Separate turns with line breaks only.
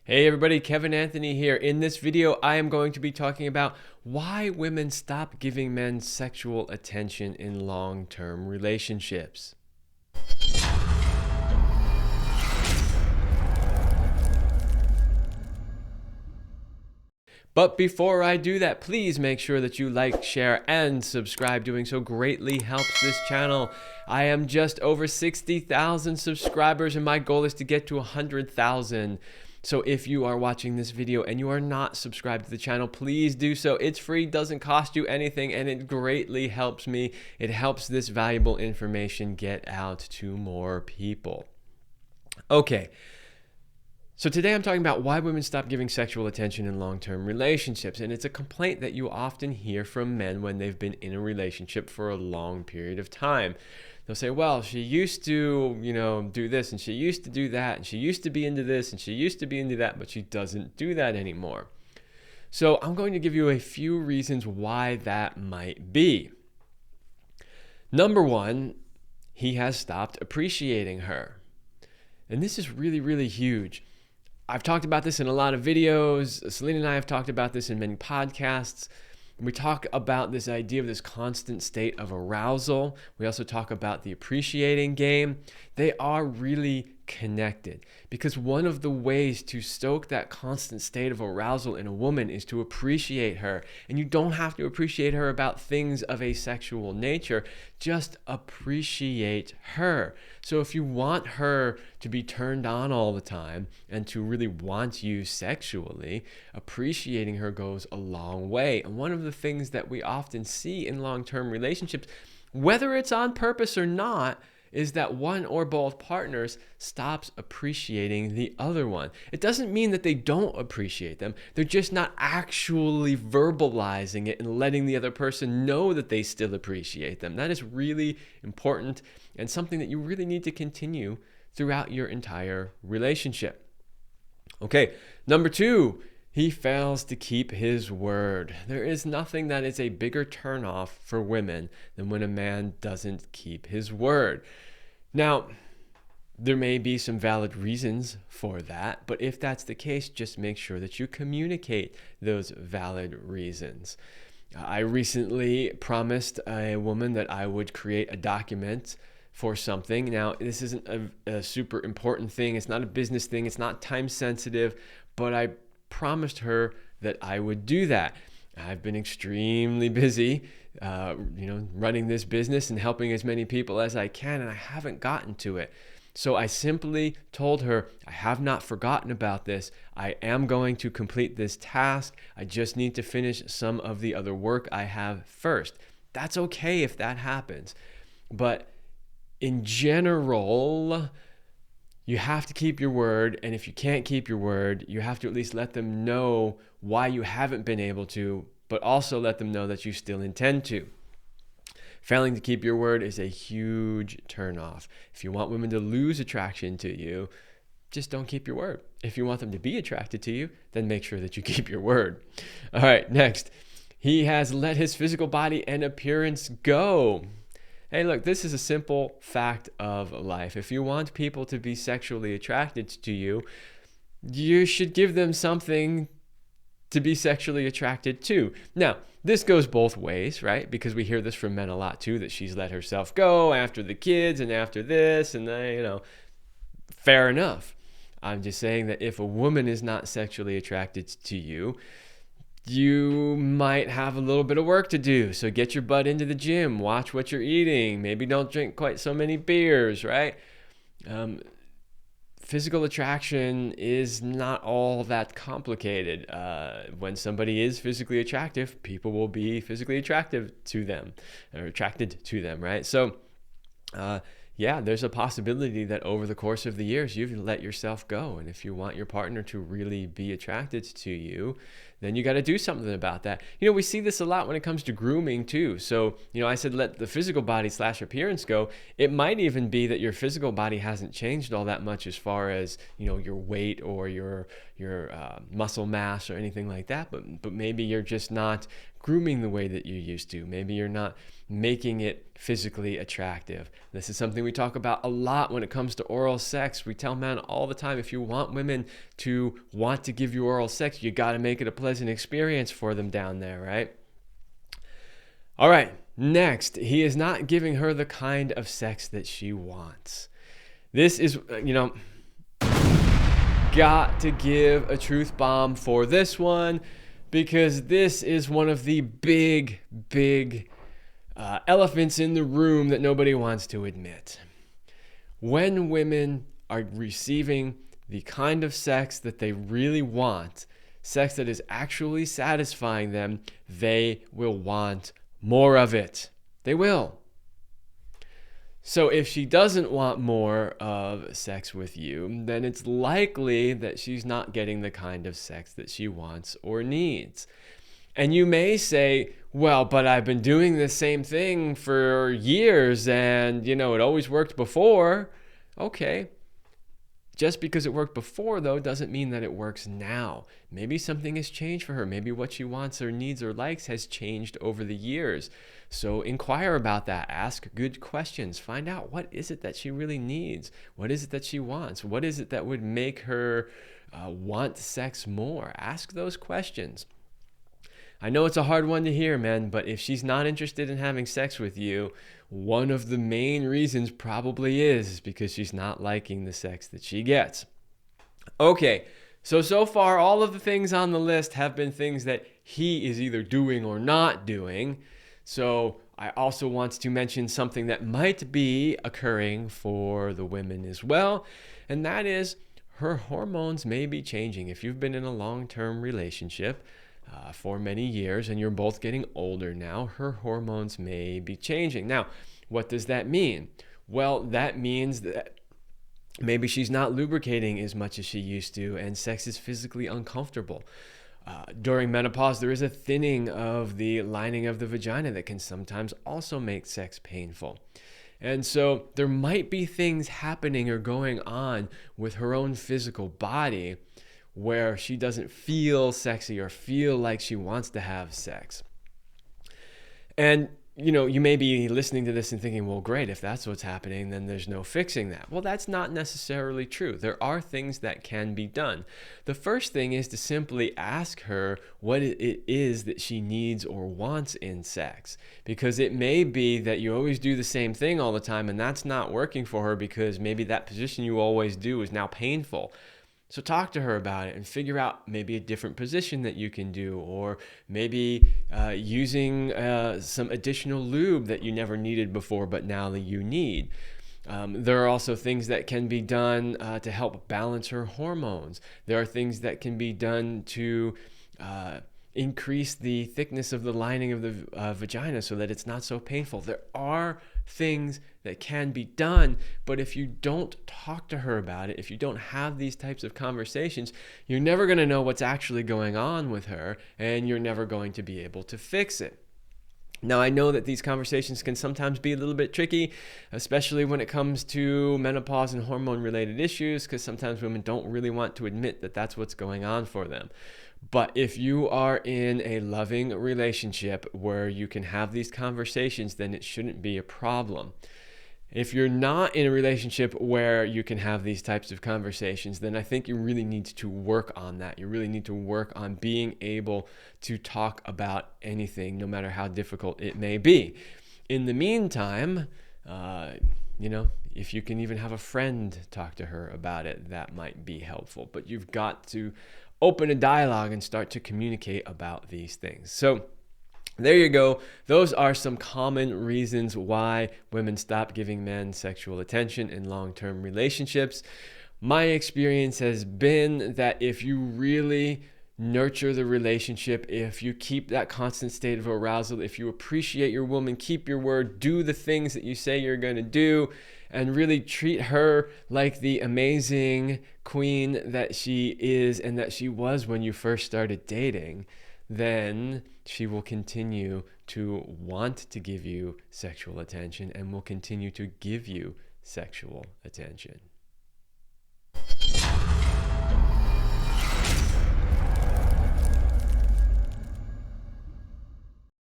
Hey everybody, Kevin Anthony here. In this video, I am going to be talking about why women stop giving men sexual attention in long-term relationships. But before I do that, please make sure that you like, share, and subscribe. Doing so greatly helps this channel. I am just over 60,000 subscribers, and my goal is to get to 100,000. So if you are watching this video and you are not subscribed to the channel, please do so. It's free, doesn't cost you anything, and it greatly helps me. It helps this valuable information get out to more people. Okay. So today I'm talking about why women stop giving sexual attention in long-term relationships. And it's a complaint that you often hear from men when they've been in a relationship for a long period of time. They'll say, well, she used to, do this, and she used to do that, and she used to be into this, and she used to be into that, but she doesn't do that anymore. So I'm going to give you a few reasons why that might be. Number one, he has stopped appreciating her. And this is really, really huge. I've talked about this in a lot of videos. Selena and I have talked about this in many podcasts. We talk about this idea of this constant state of arousal. We also talk about the appreciating game. They are really connected because one of the ways to stoke that constant state of arousal in a woman is to appreciate her. And you don't have to appreciate her about things of a sexual nature, just appreciate her. So if you want her to be turned on all the time and to really want you sexually, appreciating her goes a long way. And one of the things that we often see in long-term relationships, whether it's on purpose or not, is that one or both partners stops appreciating the other one. It doesn't mean that they don't appreciate them. They're just not actually verbalizing it and letting the other person know that they still appreciate them. That is really important and something that you really need to continue throughout your entire relationship. Okay, number two, he fails to keep his word. There is nothing that is a bigger turnoff for women than when a man doesn't keep his word. Now, there may be some valid reasons for that, but if that's the case, just make sure that you communicate those valid reasons. I recently promised a woman that I would create a document for something. Now, this isn't a super important thing. It's not a business thing. It's not time sensitive, but I promised her that I would do that. I've been extremely busy, running this business and helping as many people as I can, and I haven't gotten to it. So I simply told her, I have not forgotten about this. I am going to complete this task. I just need to finish some of the other work I have first. That's okay if that happens. But in general, you have to keep your word, and if you can't keep your word, you have to at least let them know why you haven't been able to, but also let them know that you still intend to. Failing to keep your word is a huge turnoff. If you want women to lose attraction to you, just don't keep your word. If you want them to be attracted to you, then make sure that you keep your word. All right, next. He has let his physical body and appearance go. Hey, look, this is a simple fact of life. If you want people to be sexually attracted to you, you should give them something to be sexually attracted to. Now, this goes both ways, right? Because we hear this from men a lot too, that she's let herself go after the kids and after this, and fair enough. I'm just saying that if a woman is not sexually attracted to you, you might have a little bit of work to do. So get your butt into the gym, watch what you're eating, maybe don't drink quite so many beers, right? Physical attraction is not all that complicated. When somebody is physically attractive, people will be physically attracted to them, right? So, there's a possibility that over the course of the years, you've let yourself go. And if you want your partner to really be attracted to you, then you got to do something about that. We see this a lot when it comes to grooming too. So, I said let the physical body / appearance go. It might even be that your physical body hasn't changed all that much as far as, your weight or your muscle mass or anything like that. But maybe you're just not grooming the way that you used to. Maybe you're not making it physically attractive. This is something we talk about a lot when it comes to oral sex. We tell men all the time, if you want women to want to give you oral sex, you got to make it a pleasant experience for them down there, right? All right, next, he is not giving her the kind of sex that she wants. This is, got to give a truth bomb for this one, because this is one of the big elephants in the room that nobody wants to admit. When women are receiving the kind of sex that they really want, sex that is actually satisfying them, they will want more of it. They will. So if she doesn't want more of sex with you, then it's likely that she's not getting the kind of sex that she wants or needs. And you may say, well, but I've been doing the same thing for years and, it always worked before. Okay. Just because it worked before, though, doesn't mean that it works now. Maybe something has changed for her. Maybe what she wants or needs or likes has changed over the years. So inquire about that. Ask good questions. Find out, what is it that she really needs? What is it that she wants? What is it that would make her want sex more? Ask those questions. I know it's a hard one to hear, man, but if she's not interested in having sex with you, one of the main reasons probably is because she's not liking the sex that she gets. Okay, so far all of the things on the list have been things that he is either doing or not doing. So I also want to mention something that might be occurring for the women as well, and that is her hormones may be changing. If you've been in a long-term relationship for many years and you're both getting older now, her hormones may be changing. Now, what does that mean? Well, that means that maybe she's not lubricating as much as she used to and sex is physically uncomfortable. During menopause, there is a thinning of the lining of the vagina that can sometimes also make sex painful. And so there might be things happening or going on with her own physical body where she doesn't feel sexy or feel like she wants to have sex. And, you may be listening to this and thinking, well, great, if that's what's happening, then there's no fixing that. Well, that's not necessarily true. There are things that can be done. The first thing is to simply ask her what it is that she needs or wants in sex. Because it may be that you always do the same thing all the time, and that's not working for her because maybe that position you always do is now painful. So talk to her about it and figure out maybe a different position that you can do, or maybe using some additional lube that you never needed before, but now that you need. There are also things that can be done to help balance her hormones. There are things that can be done to increase the thickness of the lining of the vagina so that it's not so painful. There are things that can be done, but if you don't talk to her about it, if you don't have these types of conversations, you're never going to know what's actually going on with her, and you're never going to be able to fix it. Now, I know that these conversations can sometimes be a little bit tricky, especially when it comes to menopause and hormone-related issues, because sometimes women don't really want to admit that that's what's going on for them. But if you are in a loving relationship where you can have these conversations, then it shouldn't be a problem. If you're not in a relationship where you can have these types of conversations, then I think you really need to work on that. You really need to work on being able to talk about anything, no matter how difficult it may be. In the meantime, if you can even have a friend talk to her about it, that might be helpful. But you've got to open a dialogue and start to communicate about these things. So there you go. Those are some common reasons why women stop giving men sexual attention in long-term relationships. My experience has been that if you really nurture the relationship, if you keep that constant state of arousal, if you appreciate your woman, keep your word, do the things that you say you're going to do, and really treat her like the amazing queen that she is and that she was when you first started dating, then she will continue to want to give you sexual attention and will continue to give you sexual attention.